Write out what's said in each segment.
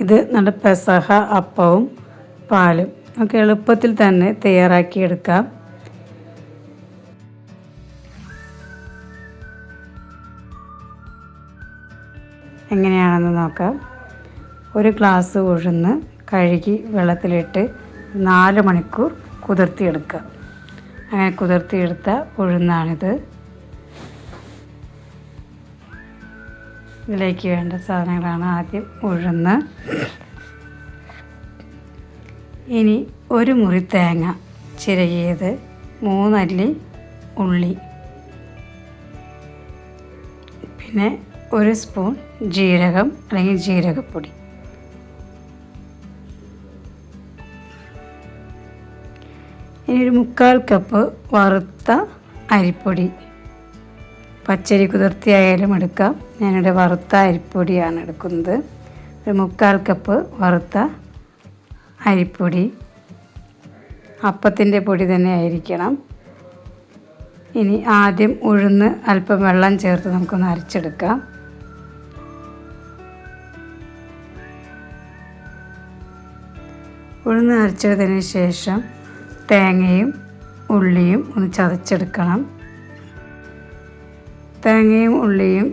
ഇത് നമ്മുടെ പെസഹ അപ്പവും പാലും നമുക്ക് എളുപ്പത്തിൽ തന്നെ തയ്യാറാക്കിയെടുക്കാം. എങ്ങനെയാണെന്ന് നോക്കാം. ഒരു ഗ്ലാസ് ഉഴുന്ന് കഴുകി വെള്ളത്തിലിട്ട് 4 മണിക്കൂർ കുതിർത്തിയെടുക്കുക. അങ്ങനെ കുതിർത്തിയെടുത്ത ഉഴുന്നാണിത്. ഇതിലേക്ക് വേണ്ട സാധനങ്ങളാണ് ആദ്യം ഉഴുന്ന്, ഇനി 1 മുറി തേങ്ങ ചിരകിയത്, 3 അല്ലി ഉള്ളി, പിന്നെ 1 സ്പൂൺ ജീരകം അല്ലെങ്കിൽ ജീരകപ്പൊടി, ഇനി 1/4 കപ്പ് വറുത്ത അരിപ്പൊടി. പച്ചരി കുതിർത്തിയായാലും എടുക്കാം. ഞാനിവിടെ വറുത്ത അരിപ്പൊടിയാണ് എടുക്കുന്നത്. 1/4 കപ്പ് വറുത്ത അരിപ്പൊടി. അപ്പത്തിൻ്റെ പൊടി തന്നെ ആയിരിക്കണം. ഇനി ആദ്യം ഉഴുന്ന് അല്പം വെള്ളം ചേർത്ത് നമുക്കൊന്ന് അരച്ചെടുക്കാം. ഉഴുന്ന് അരച്ചെടുത്തതിന് ശേഷം തേങ്ങയും ഉള്ളിയും ഒന്ന് ചതച്ചെടുക്കണം. തേങ്ങയും ഉള്ളിയും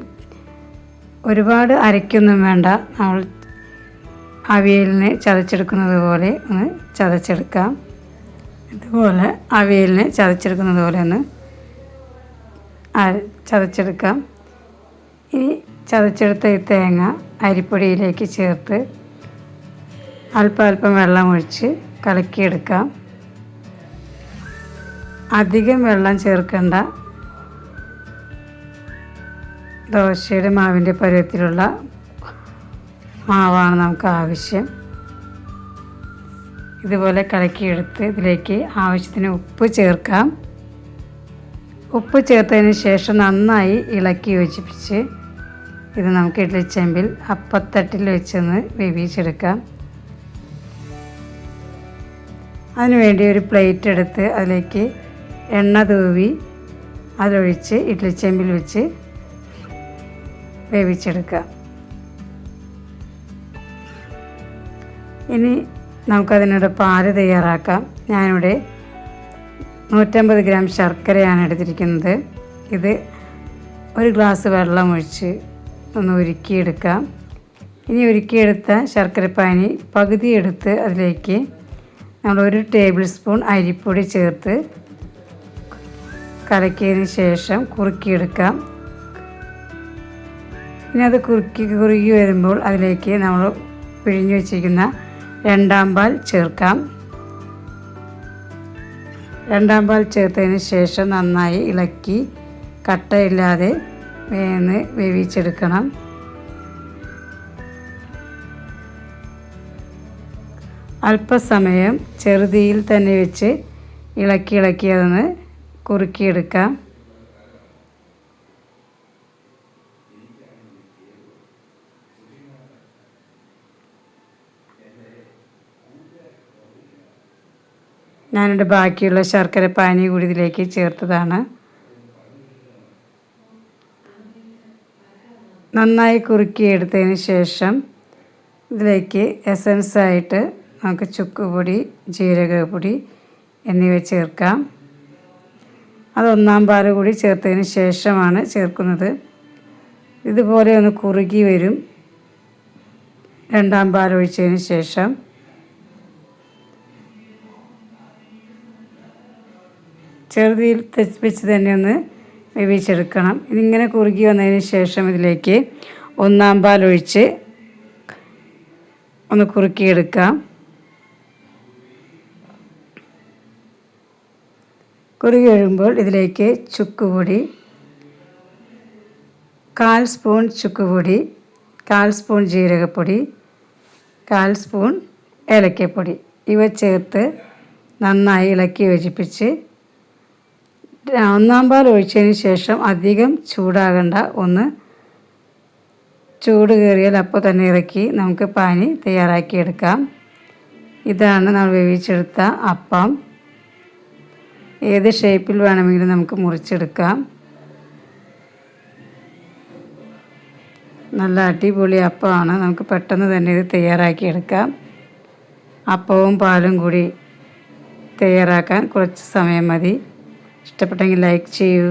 ഒരുപാട് അരയ്ക്കൊന്നും വേണ്ട. നമ്മൾ അവിയലിന് ചതച്ചെടുക്കുന്നത് പോലെ ഒന്ന് ചതച്ചെടുക്കാം. ഇതുപോലെ അവിയലിന് ചതച്ചെടുക്കുന്നത് പോലെ ഒന്ന് ചതച്ചെടുക്കാം. ഈ ചതച്ചെടുത്ത ഈ തേങ്ങ അരിപ്പൊടിയിലേക്ക് ചേർത്ത് അല്പം വെള്ളം ഒഴിച്ച് കലക്കിയെടുക്കാം. അധികം വെള്ളം ചേർക്കേണ്ട. ദോശയുടെ മാവിൻ്റെ പരുവത്തിലുള്ള മാവാണ് നമുക്ക് ആവശ്യം. ഇതുപോലെ കലക്കിയെടുത്ത് ഇതിലേക്ക് ആവശ്യത്തിന് ഉപ്പ് ചേർക്കാം. ഉപ്പ് ചേർത്തതിന് ശേഷം നന്നായി ഇളക്കി യോജിപ്പിച്ച് ഇത് നമുക്ക് ഇഡ്ഡലിച്ചെമ്പിൽ അപ്പത്തട്ടിൽ വെച്ചൊന്ന് വേവിച്ചെടുക്കാം. അതിനുവേണ്ടി ഒരു പ്ലേറ്റ് എടുത്ത് അതിലേക്ക് എണ്ണ തൂവി അതിലൊഴിച്ച് ഇഡ്ഡലിച്ചെമ്പിൽ വെച്ച് വേവിച്ചെടുക്കാം. ഇനി നമുക്കതിനോട് പാല് തയ്യാറാക്കാം. ഞാനിവിടെ 150 ഗ്രാം ശർക്കരയാണ് എടുത്തിരിക്കുന്നത്. ഇത് 1 ഗ്ലാസ് വെള്ളം ഒഴിച്ച് ഒന്ന് ഉരുക്കിയെടുക്കാം. ഇനി ഉരുക്കിയെടുത്ത ശർക്കരപ്പാനി പകുതി എടുത്ത് അതിലേക്ക് നമ്മൾ 1 ടേബിൾ സ്പൂൺ അരിപ്പൊടി ചേർത്ത് കലക്കിയതിന് ശേഷം കുറുക്കിയെടുക്കാം. ഇനി അത് കുറുകി വരുമ്പോൾ അതിലേക്ക് നമ്മൾ പിഴിഞ്ഞു വെച്ചിരിക്കുന്ന 2ാം പാൽ ചേർക്കാം. 2ാം പാൽ ചേർത്തതിന് ശേഷം നന്നായി ഇളക്കി കട്ടയില്ലാതെ വേവിച്ചെടുക്കണം. അല്പസമയം ചെറുതീയിൽ തന്നെ വെച്ച് ഇളക്കി അതൊന്ന് കുറുക്കിയെടുക്കാം. ഞാനിവിടെ ബാക്കിയുള്ള ശർക്കര പാനി കൂടി ഇതിലേക്ക് ചേർത്തതാണ്. നന്നായി കുറുക്കിയെടുത്തതിന് ശേഷം ഇതിലേക്ക് എസൻസായിട്ട് നമുക്ക് ചുക്കുപൊടി, ജീരകപ്പൊടി എന്നിവ ചേർക്കാം. അത് 1ാം പാൽ കൂടി ചേർത്തതിന് ശേഷമാണ് ചേർക്കുന്നത്. ഇതുപോലെ ഒന്ന് കുറുകി വരും. 2ാം പാൽ ഒഴിച്ചതിന് ശേഷം ചെറുതീയിൽ വെച്ച് തന്നെ ഒന്ന് വേവിച്ചെടുക്കണം. ഇതിങ്ങനെ കുറുകി വന്നതിന് ശേഷം ഇതിലേക്ക് 1ാം പാൽ ഒഴിച്ച് ഒന്ന് കുറുക്കിയെടുക്കാം. കുറുകി വരുമ്പോൾ ഇതിലേക്ക് ചുക്കുപൊടി, 1/4 സ്പൂൺ ചുക്കുപൊടി, 1/4 സ്പൂൺ ജീരകപ്പൊടി, 1/4 സ്പൂൺ ഏലക്കപ്പൊടി ഇവ ചേർത്ത് നന്നായി ഇളക്കി യോജിപ്പിച്ച് 1ാം പാൽ ഒഴിച്ചതിന് ശേഷം അധികം ചൂടാകണ്ട. ഒന്ന് ചൂട് കയറിയാൽ അപ്പോൾ തന്നെ ഇറക്കി നമുക്ക് പാനി തയ്യാറാക്കിയെടുക്കാം. ഇതാണ് നമ്മൾ വേവിച്ചെടുത്ത അപ്പം. ഏത് ഷേപ്പിൽ വേണമെങ്കിലും നമുക്ക് മുറിച്ചെടുക്കാം. നല്ല അടിപൊളി അപ്പമാണ്. നമുക്ക് പെട്ടെന്ന് തന്നെ ഇത് തയ്യാറാക്കിയെടുക്കാം. അപ്പവും പാലും കൂടി തയ്യാറാക്കാൻ കുറച്ച് സമയം മതി. ഇഷ്ടപ്പെട്ടെങ്കിൽ ലൈക്ക് ചെയ്യൂ.